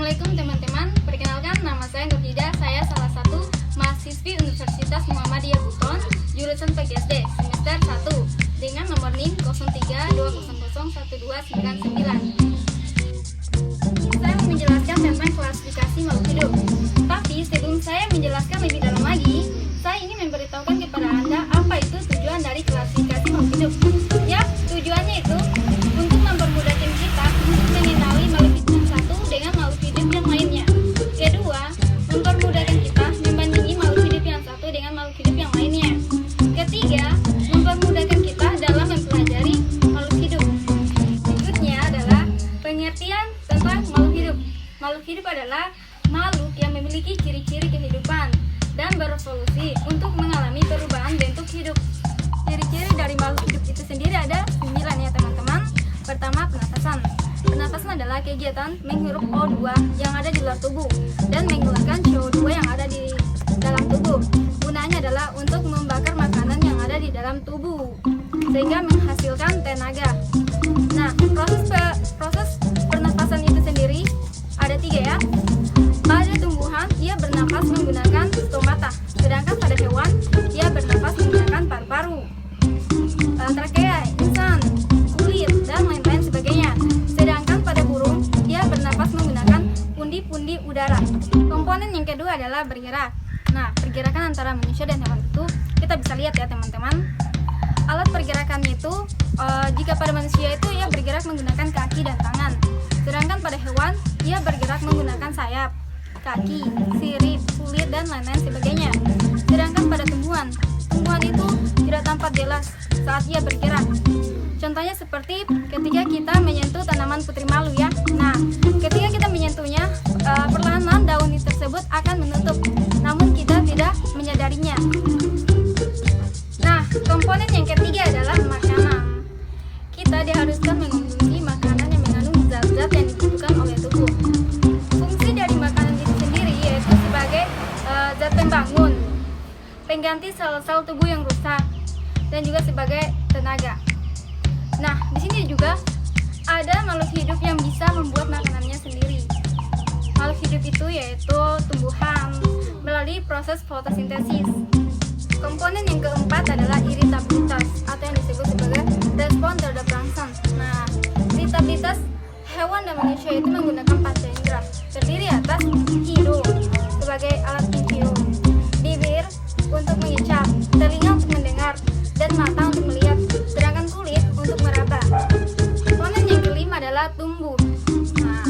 Assalamualaikum teman-teman, perkenalkan nama saya Nurhida. Saya salah satu mahasiswi Universitas Muhammadiyah Buton, jurusan PGSD semester 1 dengan nomor NIM 0320012999. Saya mau menjelaskan tentang klasifikasi makhluk hidup. Tapi sebelum saya menjelaskan lebih dalam lagi, saya ingin memberitahukan kepada Anda apa itu tujuan dari klasifikasi makhluk hidup. Ya, tujuannya itu untuk mempermudahkan kita untuk mengenali makhluk hidup yang satu dengan makhluk hidup yang lainnya. Kedua, mempermudahkan kita membandingi makhluk hidup yang satu dengan makhluk hidup yang lainnya. Ketiga, mempermudahkan kita dalam mempelajari makhluk hidup. Berikutnya adalah pengertian tentang makhluk hidup. Makhluk hidup adalah makhluk yang memiliki ciri-ciri kehidupan dan berevolusi untuk mengalami perubahan bentuk hidup. Ciri-ciri dari makhluk hidup itu sendiri ada 9 ya teman-teman. Pertama, pernapasan. Pernapasan adalah kegiatan menghirup O2 yang ada di luar tubuh dan mengeluarkan CO2 yang ada di dalam tubuh. Gunanya adalah untuk membakar makanan yang ada di dalam tubuh sehingga menghasilkan tenaga. Nah, proses pernapasan itu sendiri ada 3 ya. Pada tumbuhan, ia bernapas menggunakan stomata, sedangkan pada hewan, ia bernapas menggunakan paru-paru, trakea, insan, kulit, dan lain-lain sebagainya. Sedangkan pada burung, ia bernapas menggunakan pundi-pundi udara. Komponen yang kedua adalah bergerak. Nah, pergerakan antara manusia dan hewan itu kita bisa lihat ya teman-teman. Alat pergerakannya itu, jika pada manusia itu ia bergerak menggunakan kaki dan tangan. Sedangkan pada hewan, ia bergerak menggunakan sayap, kaki, sirip, kulit, dan lain-lain sebagainya. Sedangkan pada tumbuhan itu tidak tampak jelas saat ia bergerak. Contohnya seperti ketika kita menyentuh tanaman putri malu ya. Nah, ketika kita menyentuhnya, perlahan daun tersebut akan menutup, namun kita tidak menyadarinya. Nah, komponen yang ketiga adalah makanan. Kita diharuskan mengonsumsi makanan yang mengandung zat-zat yang dibutuhkan oleh tubuh. Fungsi dari makanan itu sendiri yaitu sebagai zat pembangun, pengganti sel-sel tubuh yang rusak, dan juga sebagai tenaga. Nah, di sini juga ada makhluk hidup yang bisa membuat makanannya sendiri. Makhluk hidup itu yaitu tumbuhan melalui proses fotosintesis. Komponen yang keempat adalah iritabilitas atau yang disebut sebagai respon terhadap rangsangan. Nah, iritabilitas hewan dan manusia itu menggunakan panca indera, terdiri atas hidung sebagai alat pencium, bibir untuk mengecap, telinga untuk mendengar, dan mata untuk melihat, sedangkan kulit untuk meraba. Komponen yang kelima adalah tumbuh. Nah,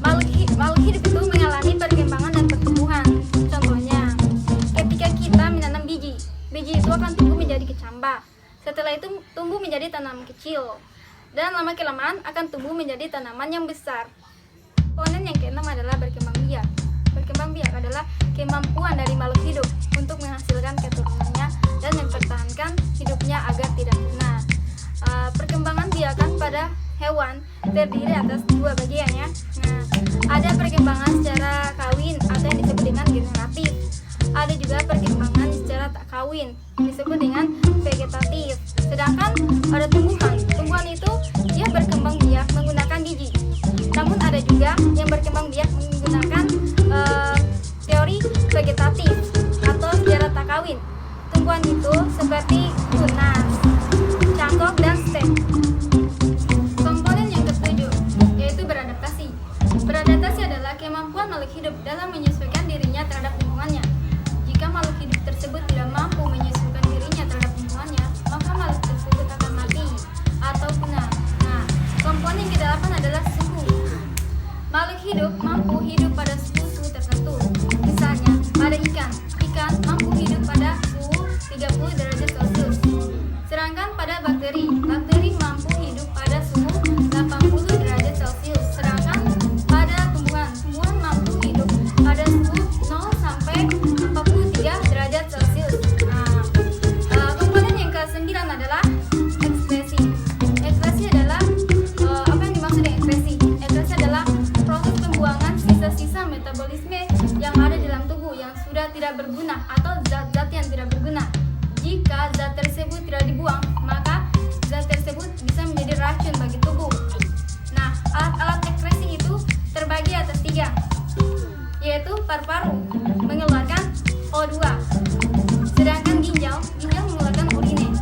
makhluk hidup itu mengalami perkembangan dan pertumbuhan. Contohnya, ketika kita menanam biji itu akan tumbuh menjadi kecambah. Setelah itu tumbuh menjadi tanaman kecil, dan lama kelamaan akan tumbuh menjadi tanaman yang besar. Komponen yang keenam adalah berkembang biak. Berkembang biak adalah kemampuan dari makhluk hidup untuk menghasilkan keturunannya dan mempertahankan hidupnya agar tidak punah. Perkembangan biakan pada hewan terdiri atas 2 bagian ya. Nah, ada perkembangan secara kawin atau yang disebut dengan generatif. Ada juga perkembangan secara tak kawin yang disebut dengan vegetatif. Sedangkan pada tumbuhan itu dia berkembang biak menggunakan gigi. Namun ada juga yang berkembang biak menggunakan teori vegetatif atau secara tak kawin. Tumbuhan itu seperti tunas, cangkok, dan stem. Komponen yang ketujuh yaitu beradaptasi. Beradaptasi adalah kemampuan makhluk hidup dalam menyesuaikan dirinya terhadap lingkungannya. Jika makhluk hidup tersebut tidak mampu menyesuaikan dirinya terhadap lingkungannya, maka makhluk tersebut akan mati atau punah. Nah, komponen ke-8 adalah suhu. Makhluk hidup mampu hidup pada suhu tertentu. Misalnya, pada ikan mampu hidup pada suhu 30 derajat Celcius. Sedangkan pada bakteri mampu hidup pada suhu 80 derajat Celcius. Sedangkan pada tumbuhan mampu hidup pada suhu 0 sampai 43 derajat Celcius. Nah, komponen yang ke-9 adalah ekspresi. Ekspresi adalah apa yang dimaksud dengan ekspresi? Ekspresi adalah proses pembuangan sisa-sisa metabolisme yang ada dalam tubuh yang sudah tidak berguna atau zat-zat yang tidak berguna. Jika zat tersebut tidak dibuang, maka zat tersebut bisa menjadi racun bagi tubuh. Nah, alat-alat ekspresi itu terbagi atas 3. paru-paru mengeluarkan O2, sedangkan ginjal mengeluarkan urine,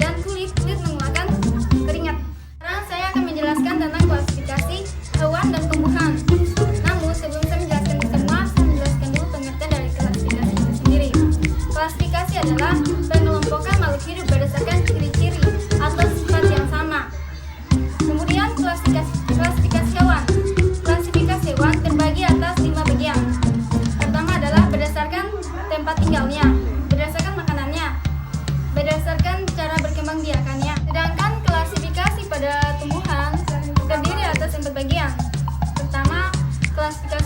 dan kulit mengeluarkan keringat. Sekarang saya akan menjelaskan tentang klasifikasi hewan dan tumbuhan. Namun sebelum saya menjelaskan itu semua, saya menjelaskan dulu pengertian dari klasifikasi itu sendiri. Klasifikasi adalah pengelompokan makhluk hidup berdasarkan ciri-ciri atau sifat yang sama. Kemudian klasifikasi hewan. Klasifikasi hewan terbagi atas 5 bagian. Pertama adalah berdasarkan tempat tinggalnya, berdasarkan makanannya, berdasarkan cara berkembang biakannya. Sedangkan klasifikasi pada tumbuhan terdiri atas 4 bagian. Pertama, klasifikasi